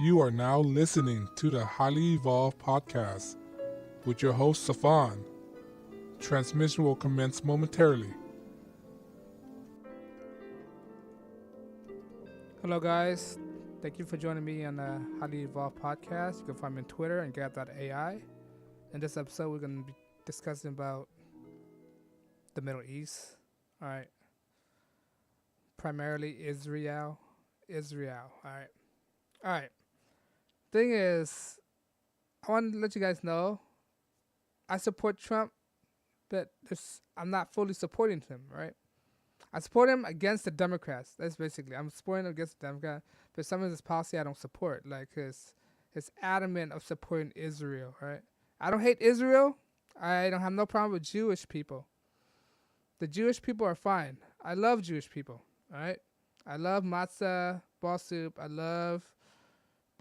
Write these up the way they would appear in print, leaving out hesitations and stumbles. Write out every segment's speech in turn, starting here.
You are now listening to the Highly Evolved Podcast with your host, Safan. Transmission will commence momentarily. Hello, guys. Thank you for joining me on the Highly Evolved Podcast. You can find me on Twitter and gab.ai. In this episode, we're going to be discussing about the Middle East. All right. Primarily Israel. All right. Thing is, I want to let you guys know, I support Trump, but I'm not fully supporting him, right? I support him against the Democrats. That's basically, I'm supporting him against the Democrats, but some of his policy I don't support, like his adamant of supporting Israel, right? I don't hate Israel. I don't have no problem with Jewish people. The Jewish people are fine. I love Jewish people, all right? I love matzah, ball soup. I love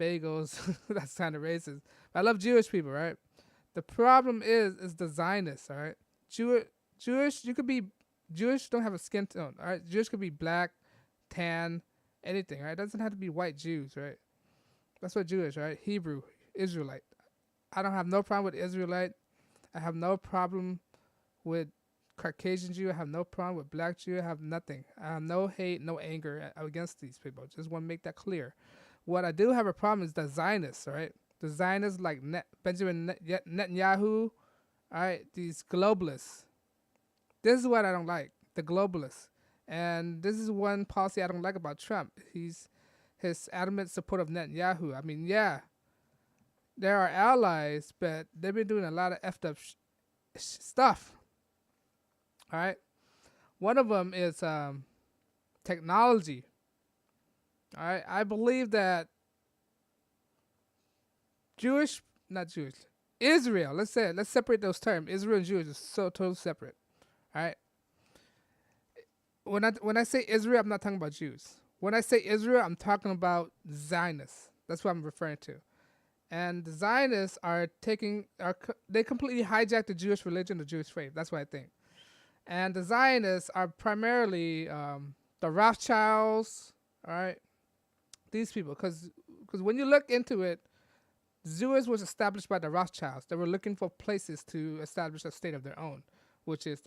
bagels. That's kind of racist. But I love Jewish people, right? The problem is the Zionists, all right? Jewish, you could be Jewish, don't have a skin tone, all right? Jewish could be black, tan, anything, right? It doesn't have to be white Jews, right? That's what Jewish, right? Hebrew, Israelite. I don't have no problem with Israelite. I have no problem with Caucasian Jew. I have no problem with black Jew. I have nothing. I have no hate, no anger against these people. Just want to make that clear. What I do have a problem is the Zionists, all right? The Zionists like Benjamin Netanyahu, all right? These globalists. This is what I don't like, the globalists. And this is one policy I don't like about Trump. His adamant support of Netanyahu. I mean, yeah, there are allies, but they've been doing a lot of effed up stuff. All right? One of them is technology. All right? I believe that Israel, let's separate those terms. Israel and Jewish is so totally separate. All right. When I say Israel, I'm not talking about Jews. When I say Israel, I'm talking about Zionists. That's what I'm referring to. And the Zionists they completely hijacked the Jewish religion, the Jewish faith. That's what I think. And the Zionists are primarily the Rothschilds. All right. These people, because when you look into it, Jewish was established by the Rothschilds. They were looking for places to establish a state of their own. Which is,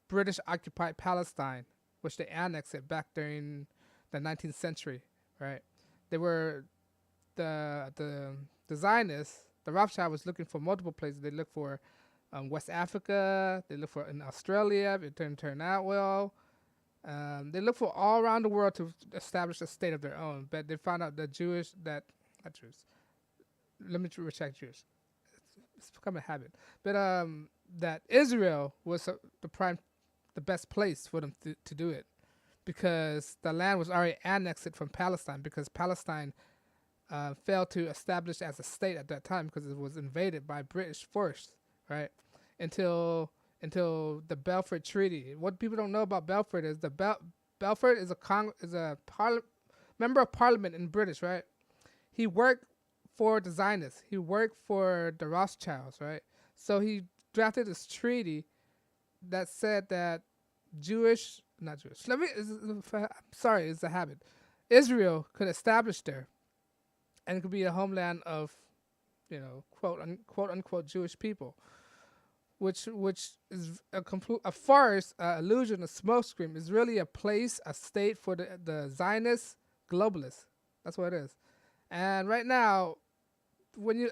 British occupied Palestine, which they annexed it back during the 19th century, right? They were, the Zionists, the Rothschild was looking for multiple places. They looked for West Africa, they looked for in Australia, it didn't turn out well. They looked for all around the world to establish a state of their own, but they found out let me recheck Jews. It's become a habit, but that Israel was the best place for them to do it, because the land was already annexed from Palestine, because Palestine failed to establish as a state at that time because it was invaded by British force, right? Until the Balfour Treaty. What people don't know about Balfour is Balfour is a member of Parliament in British, right? He worked for the Zionists. He worked for the Rothschilds, right? So he drafted this treaty that said that it's a habit. Israel could establish there, and it could be a homeland of, quote unquote Jewish people, which is a farce, illusion, a smokescreen. Is really a place, a state for the Zionist globalists. That's what it is. And right now, the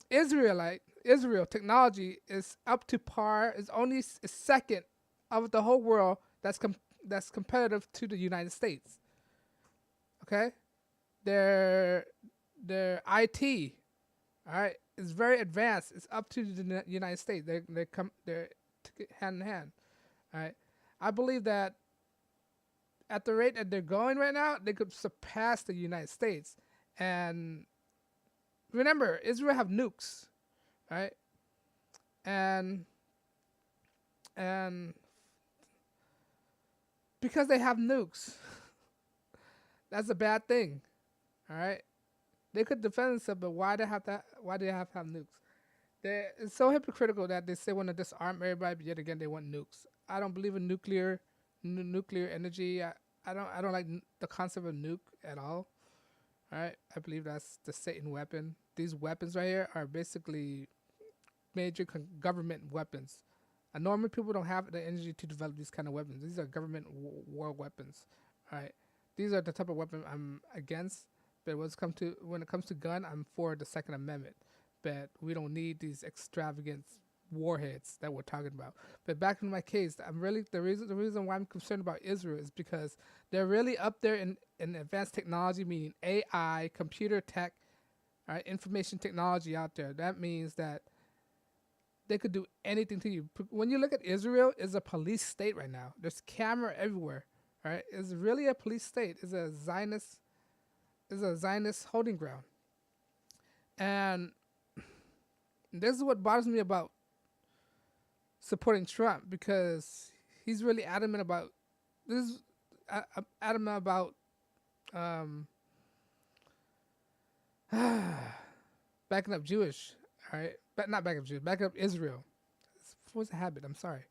Israel technology is up to par. Is only a second of the whole world that's competitive to the United States. Okay, their IT, all right, is very advanced. It's up to the United States. They're hand in hand. All right, I believe that at the rate that they're going right now, they could surpass the United States. And remember, Israel have nukes, right? And because they have nukes, that's a bad thing, all right? They could defend themselves, but why do they have nukes? It's so hypocritical that they say want to disarm everybody, but yet again they want nukes. I don't believe in nuclear energy. I don't like the concept of nuke at all. All right, I believe that's the Satan weapon. These weapons right here are basically major government weapons. Normal people don't have the energy to develop these kind of weapons. These are government war weapons. All right, these are the type of weapon I'm against. But when it comes to gun, I'm for the Second Amendment. But we don't need these extravagant warheads that we're talking about. But back in my case, I'm really the reason why I'm concerned about Israel is because they're really up there in advanced technology, meaning AI, computer tech, right, information technology out there. That means that they could do anything to you. When you look at Israel, it's a police state right now. There's camera everywhere. Right? It's really a police state. It's a Zionist holding ground. And this is what bothers me about supporting Trump, because he's really adamant about this. Adamant about backing up Jewish, all right, but not backing up Jewish, backing up Israel. What's the habit? I'm sorry.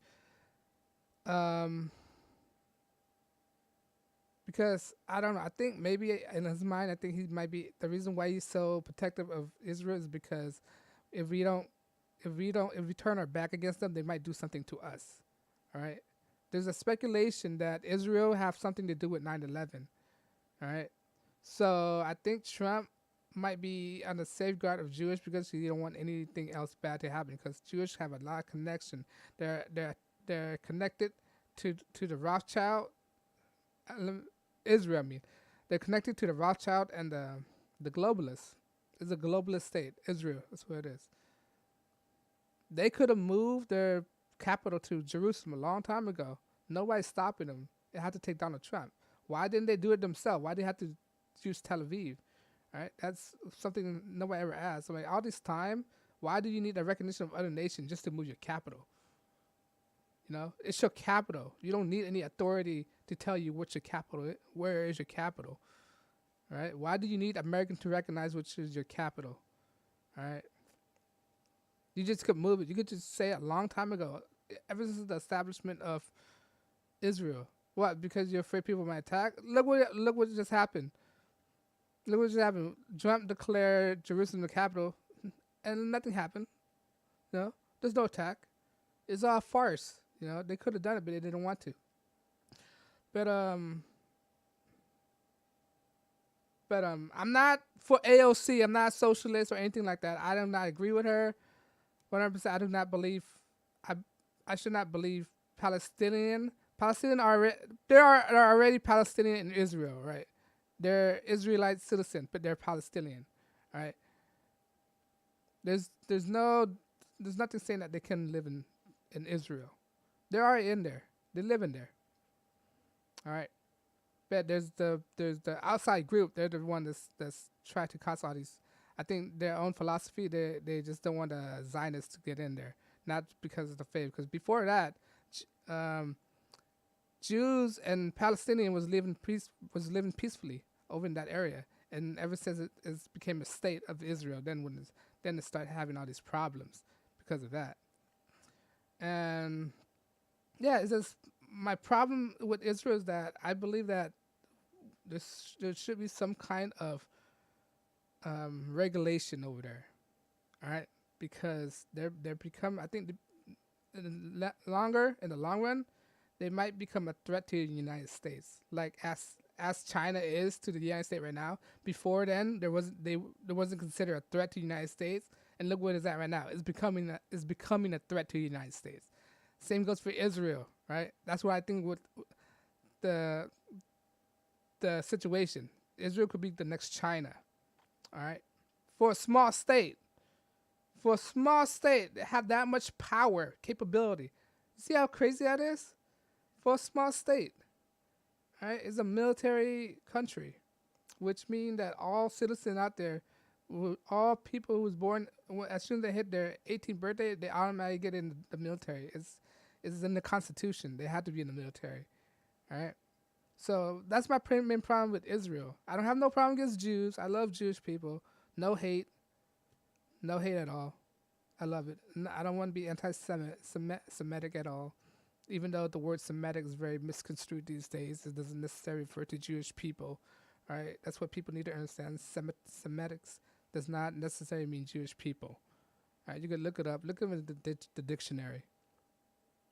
Because I don't know. I think maybe in his mind, I think he might be the reason why he's so protective of Israel is because if we turn our back against them, they might do something to us. All right. There's a speculation that Israel have something to do with 9/11. All right. So I think Trump might be on the safeguard of Jewish because he don't want anything else bad to happen, because Jewish have a lot of connection. They're connected to the Rothschild. Israel, I mean, they're connected to the Rothschild and the globalists. It's a globalist state. Israel, that's what it is. They could have moved their capital to Jerusalem a long time ago. Nobody's stopping them. They had to take Donald Trump. Why didn't they do it themselves? Why did they have to choose Tel Aviv? All right, that's something nobody ever asked. So like all this time, why do you need the recognition of other nations just to move your capital? You know, it's your capital. You don't need any authority to tell you what's your capital. Where is your capital? All right. Why do you need American to recognize which is your capital? All right. You just could move it. You could just say it a long time ago, ever since the establishment of Israel. What? Because you're afraid people might attack? Look what just happened. Look what just happened. Trump declared Jerusalem the capital, and nothing happened. You know, there's no attack. It's all a farce. You know, they could have done it, but they didn't want to. But I'm not for AOC. I'm not socialist or anything like that. I do not agree with her 100%. I do not believe. I should not believe Palestinian. There are already Palestinian in Israel, right? They're Israelite citizens, but they're Palestinian, right? There's nothing saying that they can live in Israel. They're already in there. They live in there. All right. But there's the outside group. They're the one that's trying to cause all these. I think their own philosophy. They just don't want the Zionists to get in there, not because of the faith. Because before that, Jews and Palestinians was living peacefully over in that area, and ever since it became a state of Israel, then it started having all these problems because of that. And yeah, it's just my problem with Israel is that I believe that there should be some kind of regulation over there, all right? Because they're become, I think, in the long run, they might become a threat to the United States, like as China is to the United States right now. Before then, there wasn't considered a threat to the United States, and look what it's at right now. It's becoming a threat to the United States. Same goes for Israel, right? That's what I think with the situation. Israel could be the next China, all right? For a small state that have that much power, capability. You see how crazy that is? For a small state, all right? It's a military country, which means that all citizens out there, all people who was born, as soon as they hit their 18th birthday, they automatically get in the military. It's in the Constitution. They have to be in the military, all right? So that's my main problem with Israel. I don't have no problem against Jews. I love Jewish people. No hate at all. I love it. I don't want to be anti-Semitic at all. Even though the word Semitic is very misconstrued these days, it doesn't necessarily refer to Jewish people. All right, that's what people need to understand. Semitics does not necessarily mean Jewish people. All right, you can look it up. Look at the dictionary.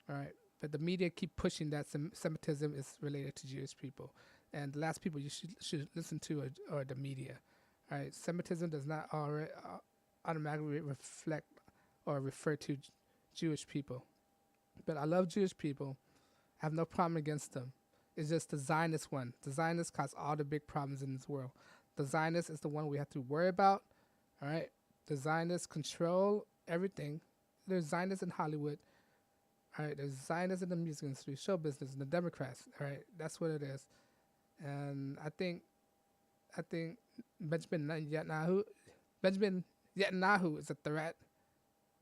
All right, but the media keep pushing that Semitism is related to Jewish people, and the last people you should listen to are the media. All right, Semitism does not automatically reflect or refer to Jewish people. But I love Jewish people. I have no problem against them. It's just the Zionist one. The Zionists cause all the big problems in this world. The Zionist is the one we have to worry about. All right. The Zionists control everything. There's Zionists in Hollywood. All right. There's Zionists in the music industry, show business, and the Democrats. All right. That's what it is. And I think Benjamin Netanyahu is a threat.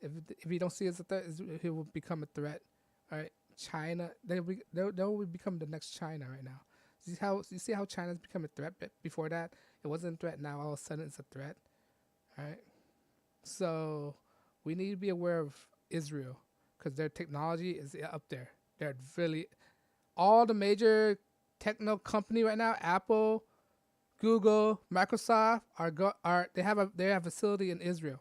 If you don't see it as a threat, he will become a threat. All right, China, they will become the next China right now. You see how China's become a threat? But before that, it wasn't a threat. Now all of a sudden it's a threat. All right, so we need to be aware of Israel because their technology is up there. They're really all the major techno company right now. Apple, Google, Microsoft they have a facility in Israel.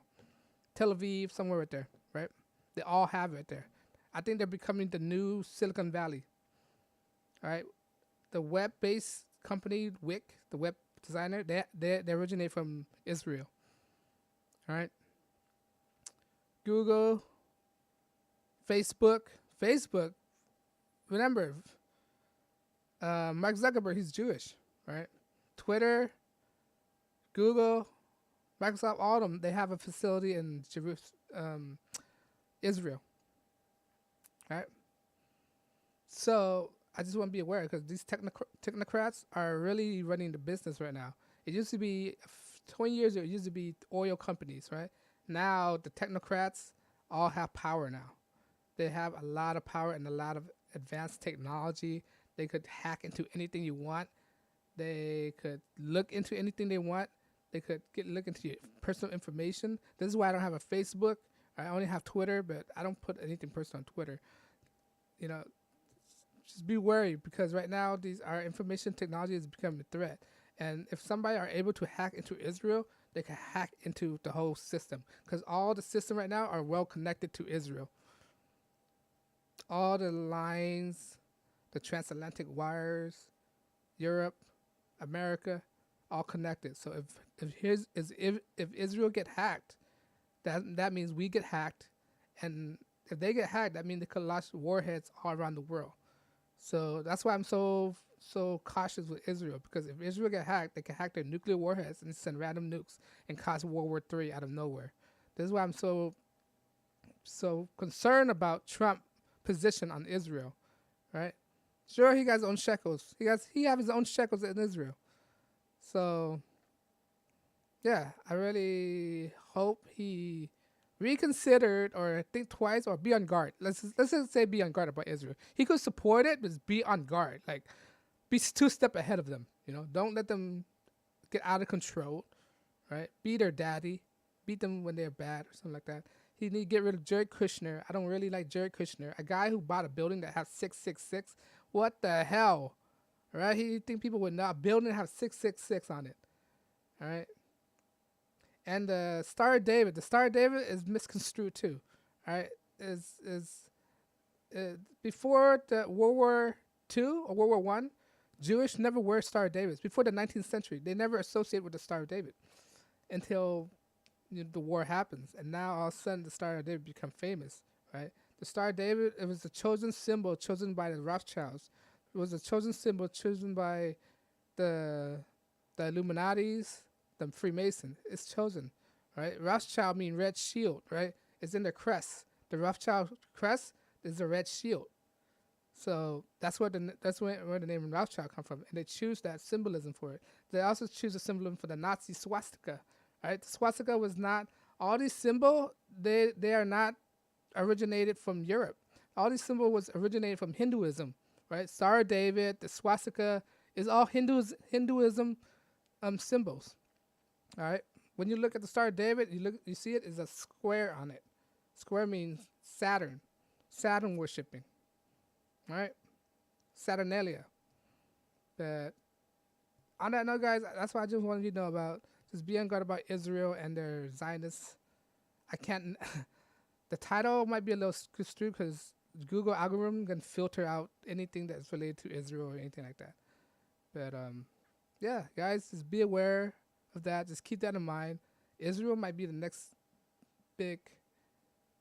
Tel Aviv, somewhere right there, right? They all have it there. I think they're becoming the new Silicon Valley. All right, the web-based company Wix, the web designer, they originate from Israel. All right, Google, Facebook. Remember, Mark Zuckerberg, he's Jewish, right? Twitter, Google, Microsoft, all of them, they have a facility in Israel. Right? So I just want to be aware because these technocrats are really running the business right now. It used to be 20 years ago, it used to be oil companies, right? Now the technocrats all have power now. They have a lot of power and a lot of advanced technology. They could hack into anything you want. They could look into anything they want. They could look into your personal information. This is why I don't have a Facebook. I only have Twitter, but I don't put anything personal on Twitter. You know, just be wary because right now our information technology is becoming a threat. And if somebody are able to hack into Israel, they can hack into the whole system because all the system right now are well connected to Israel. All the lines, the transatlantic wires, Europe, America, all connected. So if Israel get hacked, that means we get hacked, and if they get hacked, that means they could launch warheads all around the world. So that's why I'm so cautious with Israel because if Israel get hacked, they can hack their nuclear warheads and send random nukes and cause World War III out of nowhere. This is why I'm so concerned about Trump's position on Israel, right? Sure, he got his own shekels. He has his own shekels in Israel. So, yeah, I really hope he reconsidered or think twice or be on guard. Let's just say be on guard about Israel. He could support it, but be on guard. Like, be 2 steps ahead of them. You know, don't let them get out of control, right? Be their daddy. Beat them when they're bad or something like that. He need to get rid of Jared Kushner. I don't really like Jared Kushner. A guy who bought a building that has 666. What the hell? All right? He think people would not building have 666 on it. All right? And the Star of David. The Star of David is misconstrued too. All right? Before the World War II or World War One, Jewish never wear Star of David. Before the 19th century, they never associate with the Star of David until the war happens. And now all of a sudden the Star of David become famous, right? The Star of David, it was a chosen symbol chosen by the Rothschilds. It was a chosen symbol chosen by the Illuminatis, the Freemasons. It's chosen, right? Rothschild mean red shield, right? It's in their crest. The Rothschild crest is a red shield. So that's where the name Rothschild come from, and they choose that symbolism for it. They also choose a symbolism for the Nazi swastika, right? The swastika was not all these symbols. They are not originated from Europe. All these symbols was originated from Hinduism, right? Star of David, the swastika is all Hinduism symbols. All right. When you look at the Star of David, you see it is a square on it, Square means Saturn. Saturn worshipping. Right? Saturnalia. But on that note, guys, that's what I just wanted you to know about. Just be on guard about Israel and their Zionists. I can't. The title might be a little skewed because Google algorithm can filter out anything that's related to Israel or anything like that. But yeah, guys, just be aware of that. Just keep that in mind. Israel might be the next big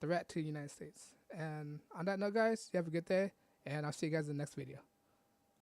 threat to the United States. And on that note, guys, you have a good day, and I'll see you guys in the next video.